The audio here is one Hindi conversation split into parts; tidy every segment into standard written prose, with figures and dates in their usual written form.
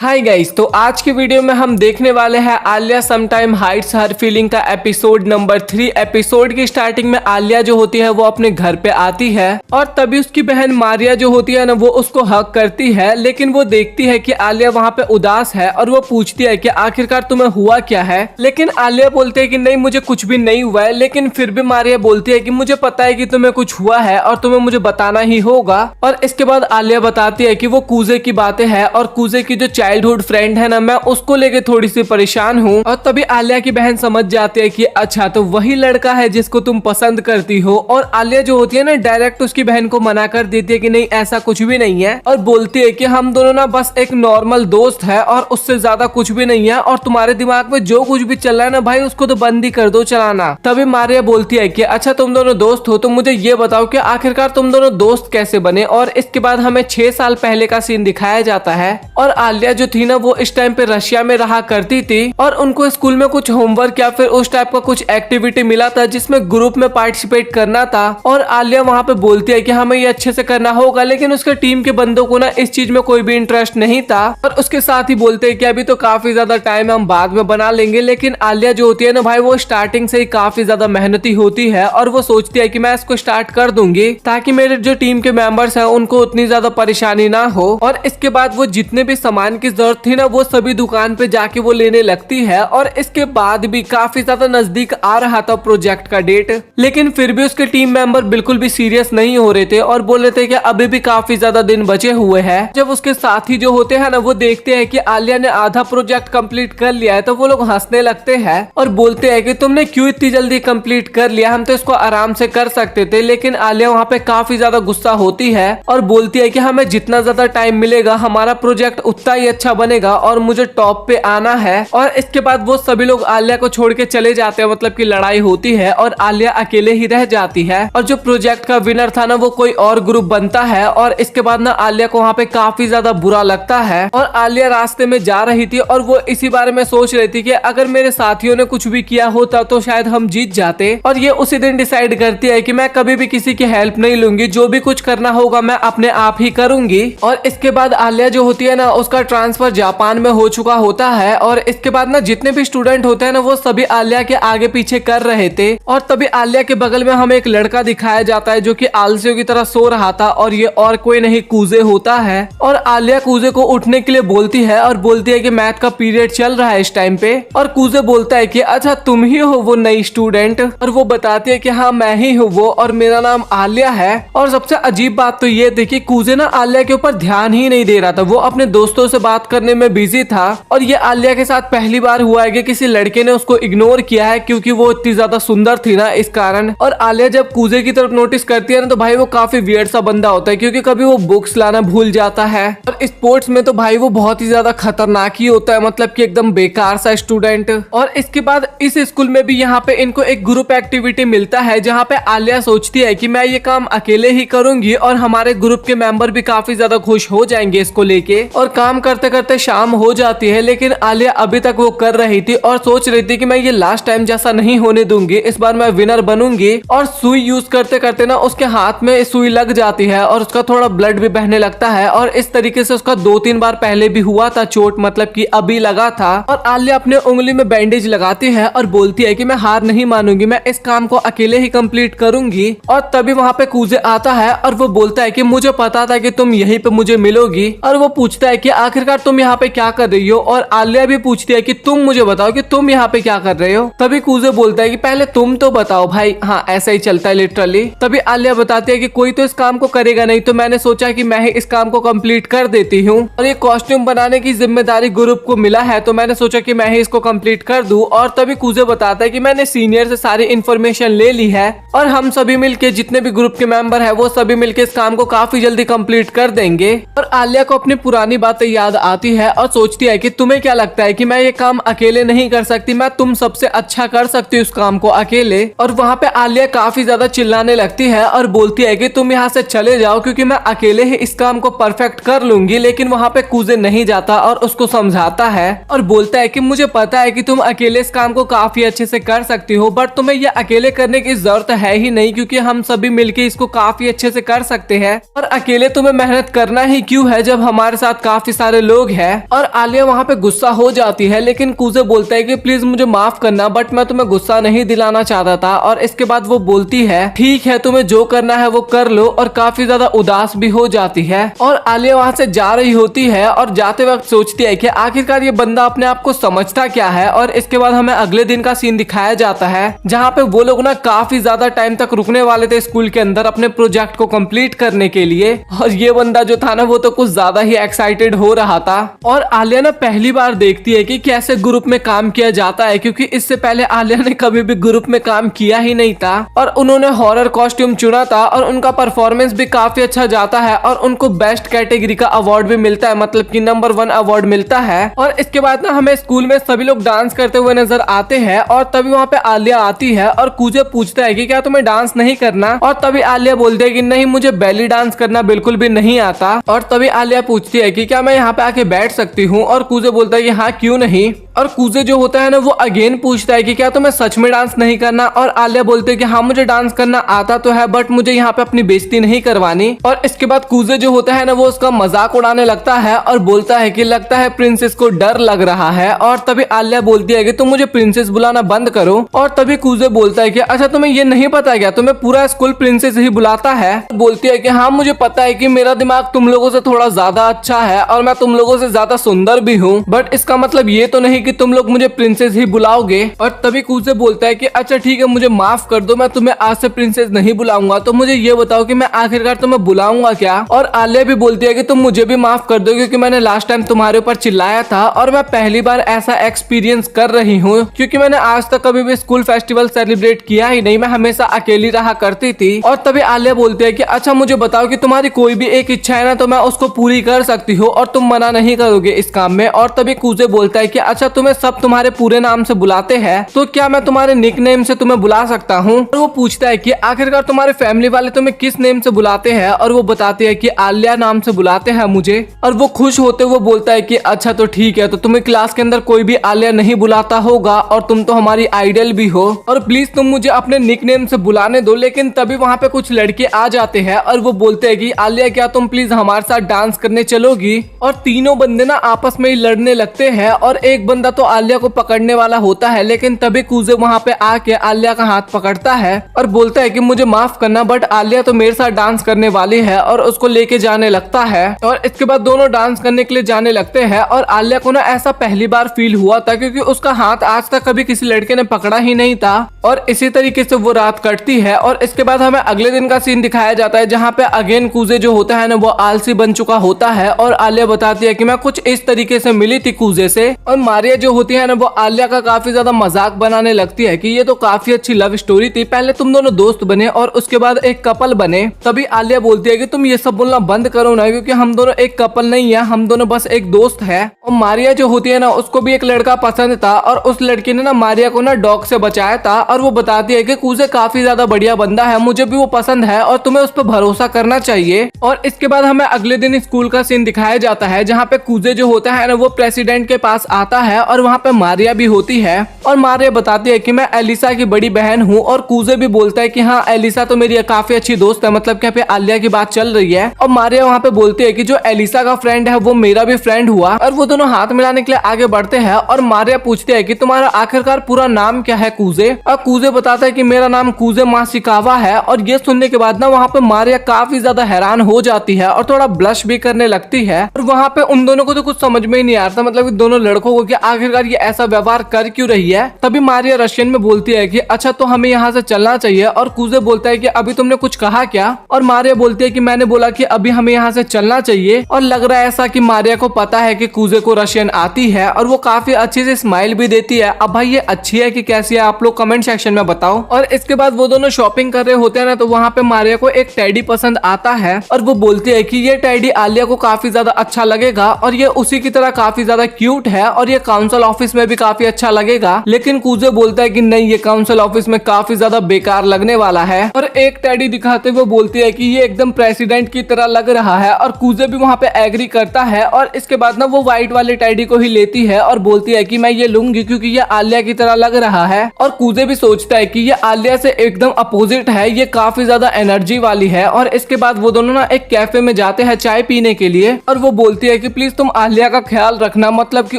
हाय गाइस, तो आज के वीडियो में हम देखने वाले हैं आलिया समटाइम हाइड्स हर फीलिंग का एपिसोड नंबर 3। एपिसोड की स्टार्टिंग में आलिया जो होती है वो अपने घर पे आती है और तभी उसकी बहन मारिया जो होती है ना वो उसको हक करती है, लेकिन वो देखती है कि आलिया वहाँ पे उदास है और वो पूछती है कि आखिरकार तुम्हें हुआ क्या है। लेकिन आलिया बोलती है कि नहीं मुझे कुछ भी नहीं हुआ है, लेकिन फिर भी मारिया बोलती है कि मुझे पता है कि तुम्हें कुछ हुआ है और तुम्हें मुझे बताना ही होगा। और इसके बाद आलिया बताती है कि वो कूजे की बातें है और कूजे की जो चाइल्डहुड फ्रेंड है ना मैं उसको लेके थोड़ी सी परेशान हूँ। और तभी आलिया की बहन समझ जाती है कि अच्छा तो वही लड़का है जिसको तुम पसंद करती हो। और आलिया जो होती है ना डायरेक्ट उसकी बहन को मना कर देती है कि नहीं ऐसा कुछ भी नहीं है और बोलती है कि हम दोनों ना बस एक नॉर्मल दोस्त है और उससे ज्यादा कुछ भी नहीं है और तुम्हारे दिमाग में जो कुछ भी चल रहा है ना भाई उसको तो बंद ही कर दो चलाना। तभी मारिया बोलती है कि अच्छा तुम दोनों दोस्त हो तो मुझे ये बताओ कि आखिरकार तुम दोनों दोस्त कैसे बने। और इसके बाद हमें 6 साल पहले का सीन दिखाया जाता है और आलिया जो थी ना वो इस टाइम पे रशिया में रहा करती थी और उनको स्कूल में कुछ होमवर्क या फिर उस टाइप का कुछ एक्टिविटी मिला था जिसमें ग्रुप में पार्टिसिपेट करना था। और आलिया वहाँ पे बोलती है कि हमें ये अच्छे से करना होगा, लेकिन उसके टीम के बंदों को ना इस चीज में कोई भी इंटरेस्ट नहीं था और उसके साथ ही बोलते हैं कि अभी तो काफी ज्यादा टाइम हम बाद में बना लेंगे। लेकिन आलिया जो होती है ना भाई वो स्टार्टिंग से ही काफी ज्यादा मेहनती होती है और वो सोचती है कि मैं इसको स्टार्ट कर दूंगी ताकि मेरे जो टीम के मेंबर्स हैं उनको उतनी ज्यादा परेशानी ना हो। और इसके बाद वो जितने भी सामान की जरूरत थी ना वो सभी दुकान पे जाके वो लेने लगती है। और इसके बाद भी काफी ज्यादा नजदीक आ रहा था प्रोजेक्ट का डेट, लेकिन फिर भी उसके टीम मेंबर बिल्कुल भी सीरियस नहीं हो रहे थे और बोल रहे थे कि अभी भी काफी ज्यादा दिन बचे हुए हैं। जब उसके साथी जो होते हैं ना वो देखते हैं कि आलिया ने आधा प्रोजेक्ट कंप्लीट कर लिया है तो वो लोग हंसने लगते हैं और बोलते हैं कि तुमने क्यों इतनी जल्दी कंप्लीट कर लिया, हम तो इसको आराम से कर सकते थे। लेकिन आलिया वहाँ पे काफी ज्यादा गुस्सा होती है और बोलती है कि हमें जितना ज्यादा टाइम मिलेगा हमारा प्रोजेक्ट उतना ही अच्छा बनेगा और मुझे टॉप पे आना है। और इसके बाद वो सभी लोग आलिया को छोड़ के चले जाते हैं, मतलब कि लड़ाई होती है और आलिया अकेले ही रह जाती है। और जो प्रोजेक्ट का विनर था ना वो कोई और ग्रुप बनता है और इसके बाद ना आलिया को वहाँ पे काफी ज्यादा बुरा लगता है। और आलिया रास्ते में जा रही थी और वो इसी बारे में सोच रही थी कि अगर मेरे साथियों ने कुछ भी किया होता तो शायद हम जीत जाते। और ये उसी दिन डिसाइड करती है कि मैं कभी भी किसी की हेल्प नहीं लूंगी, जो भी कुछ करना होगा मैं अपने आप ही करूंगी। और इसके बाद आलिया जो होती है ना उसका ट्रांसफर जापान में हो चुका होता है और इसके बाद ना जितने भी स्टूडेंट होते हैं ना वो सभी आलिया के आगे पीछे कर रहे थे। और तभी आलिया के बगल में हमें एक लड़का दिखाया जाता है जो कि आलसियों की तरह सो रहा था और ये और कोई नहीं कूजे होता है। और आलिया कूजे को उठने के लिए बोलती है और बोलती है कि मैथ का पीरियड चल रहा है इस टाइम पे। और कूजे बोलता है कि अच्छा तुम ही हो वो नई स्टूडेंट, और वो बताती है कि हाँ मैं ही हूँ वो और मेरा नाम आलिया है। और सबसे अजीब बात तो ये थी कि कूजे ना आलिया के ऊपर ध्यान ही नहीं दे रहा था, वो अपने दोस्तों से बात करने में बिजी था। और ये आलिया के साथ पहली बार हुआ है कि किसी लड़के ने उसको इग्नोर किया है क्योंकि वो इतनी ज्यादा सुंदर थी ना इस कारण। और आलिया जब कूजे की तरफ नोटिस करती है ना तो भाई वो काफी वियर्ड सा बंदा होता है क्योंकि कभी वो बुक्स लाना भूल जाता है और स्पोर्ट्स में तो भाई वो बहुत ही ज्यादा खतरनाक ही होता है, मतलब कि एकदम बेकार सा स्टूडेंट। और इसके बाद इस स्कूल में भी यहाँ पे इनको एक ग्रुप एक्टिविटी मिलता है जहाँ पे आलिया सोचती है कि मैं ये काम अकेले ही करूंगी और हमारे ग्रुप के मेंबर भी काफी ज्यादा खुश हो जाएंगे इसको लेके। और काम करते करते शाम हो जाती है लेकिन आलिया अभी तक वो कर रही थी और सोच रही थी कि मैं ये लास्ट टाइम जैसा नहीं होने दूंगी, इस बार मैं विनर बनूंगी। और सुई यूज करते करते ना उसके हाथ में सुई लग जाती है और उसका थोड़ा ब्लड भी बहने लगता है और इस तरीके से उसका 2-3 बार पहले भी हुआ था चोट, मतलब कि अभी लगा था। और आलिया अपने उंगली में बैंडेज लगाती है और बोलती है कि मैं हार नहीं मानूंगी, मैं इस काम को अकेले ही कंप्लीट करूंगी। और तभी वहाँ पे कूजे आता है और वो बोलता है कि मुझे पता था कि तुम यहीं पे मुझे मिलोगी। और वो पूछता है कि आखिरकार तुम यहाँ पे क्या कर रही हो। और आलिया भी पूछती है कि तुम मुझे बताओ कि तुम यहाँ पे क्या कर रहे हो। तभी कूजे बोलता है कि पहले तुम तो बताओ भाई। हाँ ऐसा ही चलता है लिटरली। तभी आलिया बताती है कि कोई तो इस काम को करेगा नहीं तो मैंने सोचा कि मैं ही इस काम को कंप्लीट कर देती हूँ और ये कॉस्ट्यूम बनाने की जिम्मेदारी ग्रुप को मिला है तो मैंने सोचा कि मैं ही इसको कंप्लीट कर दूं। और तभी कूजे बताता है कि मैंने सीनियर से सारी इन्फॉर्मेशन ले ली है और हम सभी मिलके जितने भी ग्रुप के मेंबर है वो सभी मिलके इस काम को काफी जल्दी कंप्लीट कर देंगे। और आलिया को अपनी पुरानी बातें याद आती है और सोचती है कि तुम्हें क्या लगता है कि मैं ये काम अकेले नहीं कर सकती, मैं तुम सबसे अच्छा कर सकती हूँ इस काम को अकेले। और वहाँ पे आलिया काफी ज्यादा चिल्लाने लगती है और बोलती है कि तुम यहाँ से चले जाओ क्योंकि मैं अकेले ही इस काम को परफेक्ट कर लूंगी। लेकिन वहाँ पे कूजे नहीं जाता और उसको समझाता है और बोलता है कि मुझे पता है कि तुम अकेले इस काम को काफी अच्छे से कर सकती हो, बट तुम्हें ये अकेले करने की जरूरत है ही नहीं क्योंकि हम सभी मिलके इसको काफी अच्छे से कर सकते हैं। और अकेले तुम्हें मेहनत करना ही क्यों है जब हमारे साथ काफी सारे लोग हैं। और आलिया वहाँ पे गुस्सा हो जाती है, लेकिन कूजे बोलता है कि प्लीज मुझे माफ करना, बट मैं तुम्हें गुस्सा नहीं दिलाना चाहता था। और इसके बाद वो बोलती है ठीक है, तुम्हें जो करना है वो कर लो, और काफी ज्यादा उदास भी हो जाती है। और आलिया वहाँ से जा रही होती है और जाते वक्त सोचती है कि आखिरकार ये बंदा अपने आप को समझता क्या है। और इसके बाद हमें अगले दिन का सीन दिखाया जाता है जहाँ पे वो लोग ना काफी ज्यादा टाइम तक रुकने वाले थे स्कूल के अंदर अपने प्रोजेक्ट को कंप्लीट करने के लिए। और ये बंदा जो था ना वो तो कुछ ज्यादा ही एक्साइटेड हो रहा था। और आलिया ना पहली बार देखती है कि कैसे ग्रुप में काम किया जाता है, क्योंकि इससे पहले आलिया ने कभी भी ग्रुप में काम किया ही नहीं था। और उन्होंने हॉरर कॉस्ट्यूम चुना था और उनका परफॉर्मेंस भी काफी अच्छा जाता है और उनको बेस्ट कैटेगरी का अवार्ड भी मिलता है, मतलब कि नंबर 1 अवार्ड मिलता है। और इसके बाद ना हमें स्कूल में सभी लोग डांस करते हुए नजर आते हैं। और तभी वहाँ पे आलिया आती है और कूजे पूछता है कि क्या तुम्हें डांस नहीं करना। और तभी आलिया बोलती है कि नहीं, मुझे बेली डांस करना बिल्कुल भी नहीं आता। और तभी आलिया पूछती है कि क्या मैं यहाँ पे आके बैठ सकती हूँ। और कूजे बोलता है कि हाँ क्यों नहीं। और कूजे जो होता है ना वो अगेन पूछता है कि क्या तुम्हें सच में डांस नहीं करना। और आलिया बोलते है कि हाँ मुझे डांस करना आता तो है, बट मुझे यहाँ पे अपनी बेइज्जती नहीं करवानी। और इसके बाद कूजे जो होता है ना वो उसका मजाक उड़ाने लगता है और बोलता है कि लगता है प्रिंसेस को डर लग रहा है। और तभी आलिया बोलती है कि तुम मुझे प्रिंसेस बुलाना बंद करो। और तभी कूजे बोलता है कि अच्छा तुम्हें ये नहीं पता क्या, तुम्हें पूरा स्कूल प्रिंसेस ही बुलाता है। बोलती है कि हाँ मुझे पता है कि मेरा दिमाग तुम लोगों से थोड़ा ज्यादा अच्छा है और मैं तुम लोगों से ज्यादा सुंदर भी हूँ, बट इसका मतलब ये तो नहीं कि तुम लोग मुझे प्रिंसेस ही बुलाओगे। और तभी कूजे बोलता है कि अच्छा ठीक है, मुझे माफ कर दो, मैं तुम्हें आज से प्रिंसेस नहीं बुलाऊंगा। तो मुझे ये बताओ कि मैं आखिरकार तुम्हें बुलाऊंगा क्या। और आलिया भी बोलती है कि तुम मुझे भी माफ कर दो, क्योंकि मैंने लास्ट टाइम तुम्हारे ऊपर चिल्लाया था और मैं पहली बार ऐसा एक्सपीरियंस कर रही हूँ, क्योंकि मैंने आज तक कभी भी स्कूल फेस्टिवल सेलिब्रेट किया ही नहीं, मैं हमेशा अकेली रहा करती थी। और तभी आलिया बोलती है कि अच्छा मुझे बताओ कि तुम्हारी कोई भी एक इच्छा है ना तो मैं उसको पूरी कर सकती हूँ और तुम मना नहीं करोगे इस काम में। और तभी कूजे बोलता है कि अच्छा तुम्हें सब तुम्हारे पूरे नाम से बुलाते हैं, तो क्या मैं तुम्हारे निक नेम से तुम्हें बुला सकता हूँ। और वो पूछता है कि आखिरकार तुम्हारे फैमिली वाले तुम्हें किस नेम से बुलाते हैं। और वो बताती है कि आलिया नाम से बुलाते हैं मुझे। और वो खुश होते हुए बोलता है कि अच्छा तो ठीक है, तो तुम्हें क्लास के अंदर कोई भी आलिया नहीं बुलाता होगा और तुम तो हमारी आइडल भी हो, और प्लीज तुम मुझे अपने निक नेम से बुलाने दो। लेकिन तभी वहाँ पे कुछ लड़के आ जाते हैं और वो बोलते हैं कि आलिया क्या तुम प्लीज हमारे साथ डांस करने चलोगी। और तीनों बंदे ना आपस में ही लड़ने लगते हैं और एक बंदा तो आलिया को पकड़ने वाला होता है, लेकिन तभी कूजे वहाँ पे आके आलिया का हाथ पकड़ता है और बोलता है कि मुझे माफ करना, बट आलिया तो मेरे साथ डांस करने वाली है, और उसको लेके जाने लगता है। और इसके बाद दोनों डांस करने के लिए जाने लगते हैं। और आलिया को ना ऐसा पहली बार फील हुआ था, क्योंकि उसका हाथ आज तक कभी किसी लड़के ने पकड़ा ही नहीं था। और इसी तरीके से वो रात कटती है। और इसके बाद हमें अगले दिन का सीन दिखाया जाता है, जहाँ पे अगेन कूजे जो होता है ना वो आलसी बन चुका होता है। और आलिया बताती है कि मैं कुछ इस तरीके से मिली थी कूजे से। और मारिया जो होती है ना वो आलिया का काफी ज्यादा मजाक बनाने लगती है कि ये तो काफी अच्छी लव स्टोरी थी, पहले तुम दोनों दोस्त बने और उसके बाद एक कपल बने। तभी आलिया बोलती है कि तुम ये सब बोलना बंद करो ना, क्योंकि हम दोनों एक कपल नहीं है, हम दोनों बस एक दोस्त है। और मारिया जो होती है ना उसको भी एक लड़का पसंद था और उस लड़की ने ना मारिया को ना डॉग से बचाया था। और वो बताती है कि कूजे काफी ज्यादा बढ़िया बंदा है, मुझे भी वो पसंद है और तुम्हें उस पर भरोसा करना चाहिए। और इसके बाद हमें अगले दिन स्कूल का सीन दिखाया जाता है, जहाँ पे कूजे जो होता है ना वो प्रेसिडेंट के पास आता है और वहाँ पे मारिया भी होती है। और मारिया बताती है कि मैं एलिसा की बड़ी बहन हूँ। और कूजे भी बोलता है कि हाँ एलिसा तो मेरी काफी अच्छी दोस्त है, मतलब कि यहाँ पे आलिया की बात चल रही है। और मारिया वहाँ पे बोलती है कि जो एलिसा का फ्रेंड है वो मेरा भी फ्रेंड हुआ। और वो दोनों हाथ मिलाने के लिए आगे बढ़ते हैं। और मारिया पूछती है कि तुम्हारा आखिरकार पूरा नाम क्या है कूजे। और कूजे बताता है कि मेरा नाम कूजे मासिकावा है। और ये सुनने के बाद ना वहाँ पे मारिया काफी ज्यादा हैरान हो जाती है और थोड़ा ब्लश भी करने लगती है। और वहाँ पे उन दोनों को तो कुछ समझ में ही नहीं आता, मतलब दोनों लड़कों को कि आखिरकार ये ऐसा व्यवहार कर क्यों रही है। तभी मारिया रशियन में बोलती है कि अच्छा तो हमें यहाँ से चलना चाहिए। और कूजे बोलता है कि अभी तुमने कुछ कहा क्या। और मारिया बोलती है कि मैंने बोला कि अभी हमें यहाँ से चलना चाहिए। और लग रहा है ऐसा कि मारिया को पता है कि कूजे को रशियन आती है और वो काफी अच्छे से स्माइल भी देती है। अब भाई ये अच्छी है कि कैसी है आप लोग कमेंट सेक्शन में बताओ। और इसके बाद वो दोनों शॉपिंग कर रहे होते हैं ना तो वहाँ पे मारिया को एक टेडी पसंद आता है और वो बोलती है कि ये टेडी आलिया को काफी ज्यादा अच्छा लगेगा और ये उसी की तरह काफी ज्यादा क्यूट है और ये काउंसिल ऑफिस में भी काफी अच्छा लगेगा, लेकिन कूजे बोलता है कि नहीं, ये काउंसिल ऑफिस में काफी ज्यादा बेकार लगने वाला है। और एक टेडी दिखाते हुए बोलती है कि ये एकदम प्रेसिडेंट की तरह लग रहा है, और कूजे भी वहाँ पे एग्री करता है। और इसके बाद ना वो व्हाइट वाले टेडी को ही लेती है और बोलती है कि मैं ये लूंगी क्योंकि ये आलिया की तरह लग रहा है। और कूजे भी सोचता है कि ये आलिया से एकदम अपोजिट है, ये काफी ज्यादा एनर्जी वाली है। और इसके बाद वो दोनों ना एक कैफे में जाते हैं चाय पीने के लिए, और वो बोलती है कि प्लीज तुम आलिया का ख्याल रखना, मतलब कि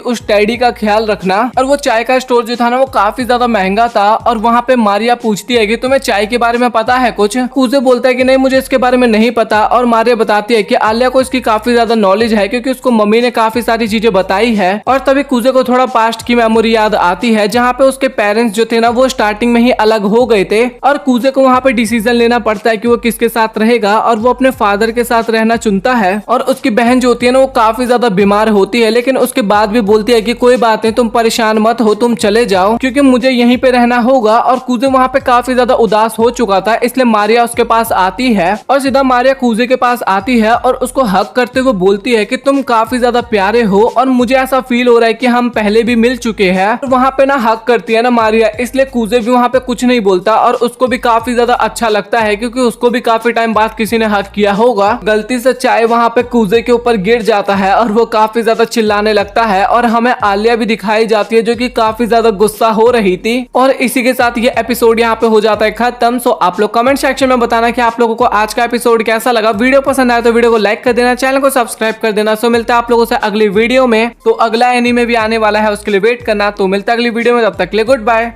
उस टेडी का ख्याल रखना। और वो चाय का स्टोर जो था ना वो काफी ज्यादा महंगा था। और वहाँ पे मारिया पूछती है कि तुम्हें चाय के बारे में पता है कुछ? कूजे बोलता है कि नहीं, मुझे इसके बारे में नहीं पता। और मारिया बताती है कि आलिया को इसकी काफी ज्यादा नॉलेज है क्योंकि उसको मम्मी ने काफी सारी चीजें बताई है। और तभी कूजे को थोड़ा पास्ट की मेमोरी याद आती है, जहाँ पे उसके पेरेंट्स जो थे ना वो स्टार्टिंग में ही अलग हो गए थे। और कूजे को वहाँ पे डिसीजन लेना पड़ता है कि वो किसके साथ रहेगा, और वो अपने फादर के साथ रहना चुनता है। और उसकी बहन जो होती है ना वो काफी ज्यादा बीमार होती है, लेकिन उसके बाद भी बोलती है कि कोई बात नहीं, तुम परेशान मत हो, तुम चले जाओ क्योंकि मुझे यहीं पे रहना होगा। और कूजे वहाँ पे काफी ज्यादा उदास हो चुका था, इसलिए मारिया उसके पास आती है। और सीधा मारिया कूजे के पास आती है और उसको हक करते हुए बोलती है कि तुम काफी ज्यादा प्यारे हो, और मुझे ऐसा फील हो रहा है कि हम पहले भी मिल चुके हैं। वहाँ पे ना हक करती है ना मारिया, इसलिए कूजे भी वहाँ पे कुछ नहीं बोलता। और उसको भी काफी ज्यादा अच्छा लगता है क्योंकि उसको भी काफी टाइम बाद किसी ने हक किया होगा। गलती से चाय वहाँ पे कूजे के ऊपर गिर जाता है और वो काफी ज्यादा चिल्लाने लगता है। और हमें आलिया भी दिखाई जाती है जो कि काफी ज्यादा गुस्सा हो रही थी। और इसी के साथ ये एपिसोड यहाँ पे हो जाता है खत्म। सो आप लोग कमेंट सेक्शन में बताना कि आप लोगों को आज का एपिसोड कैसा लगा। वीडियो पसंद आया तो वीडियो को लाइक कर देना, चैनल को सब्सक्राइब कर देना। सो मिलता है आप लोगों से अगली वीडियो में। तो अगला एनीमे भी आने वाला है, उसके लिए वेट करना। तो मिलता है अगली वीडियो में, तब तक के लिए गुड बाय।